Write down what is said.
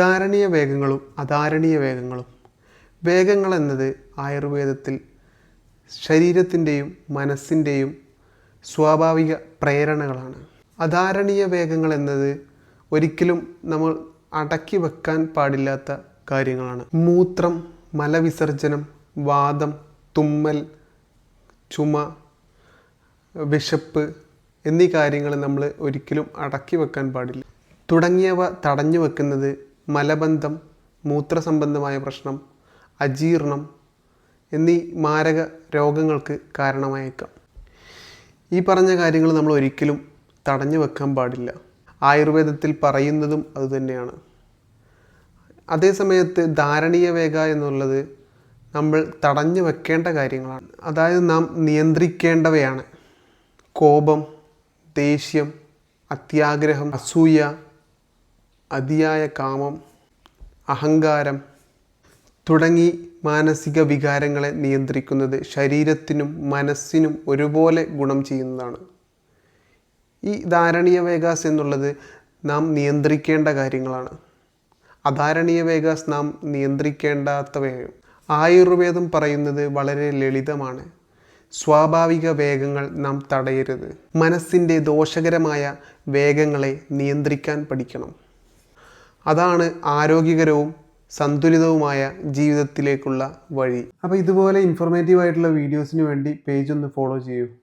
ധാരണീയ വേഗങ്ങളും അധാരണീയ വേഗങ്ങളും. വേഗങ്ങൾ എന്നത് ആയുർവേദത്തിൽ ശരീരത്തിൻ്റെയും മനസ്സിൻ്റെയും സ്വാഭാവിക പ്രേരണകളാണ്. അധാരണീയ വേഗങ്ങൾ എന്നത് ഒരിക്കലും നമ്മൾ അടക്കി വെക്കാൻ പാടില്ലാത്ത കാര്യങ്ങളാണ്. മൂത്രം, മലവിസർജനം, വാതം, തുമ്മൽ, ചുമ, വിശപ്പ് എന്നീ കാര്യങ്ങൾ നമ്മൾ ഒരിക്കലും അടക്കി വെക്കാൻ പാടില്ല. തുടങ്ങിയവ തടഞ്ഞു വെക്കുന്നത് മലബന്ധം, മൂത്രസംബന്ധമായ പ്രശ്നം, അജീർണം എന്നീ മാരക രോഗങ്ങൾക്ക് കാരണമായേക്കാം. ഈ പറഞ്ഞ കാര്യങ്ങൾ നമ്മൾ ഒരിക്കലും തടഞ്ഞു വെക്കാൻ പാടില്ല. ആയുർവേദത്തിൽ പറയുന്നതും അതുതന്നെയാണ്. അതേസമയത്ത് ധാരണീയ വേഗ എന്നുള്ളത് നമ്മൾ തടഞ്ഞു വെക്കേണ്ട കാര്യങ്ങളാണ്. അതായത് നാം നിയന്ത്രിക്കേണ്ടവയാണ്. കോപം, ദേഷ്യം, അത്യാഗ്രഹം, അസൂയ, അതിയായ കാമം, അഹങ്കാരം തുടങ്ങി മാനസിക വികാരങ്ങളെ നിയന്ത്രിക്കുന്നത് ശരീരത്തിനും മനസ്സിനും ഒരുപോലെ ഗുണം ചെയ്യുന്നതാണ്. ഈ ധാരണീയ വേഗാസ് എന്നുള്ളത് നാം നിയന്ത്രിക്കേണ്ട കാര്യങ്ങളാണ്. അധാരണീയ വേഗാസ് നാം നിയന്ത്രിക്കേണ്ടാത്തവയും. ആയുർവേദം പറയുന്നത് വളരെ ലളിതമാണ്. സ്വാഭാവിക വേഗങ്ങൾ നാം തടയരുത്. മനസ്സിൻ്റെ ദോഷകരമായ വേഗങ്ങളെ നിയന്ത്രിക്കാൻ പഠിക്കണം. അതാണ് ആരോഗ്യകരവും സന്തുലിതവുമായ ജീവിതത്തിലേക്കുള്ള വഴി. അപ്പോൾ ഇതുപോലെ ഇൻഫോർമേറ്റീവ് ആയിട്ടുള്ള വീഡിയോസിന് വേണ്ടി പേജ് ഒന്ന് ഫോളോ ചെയ്യൂ.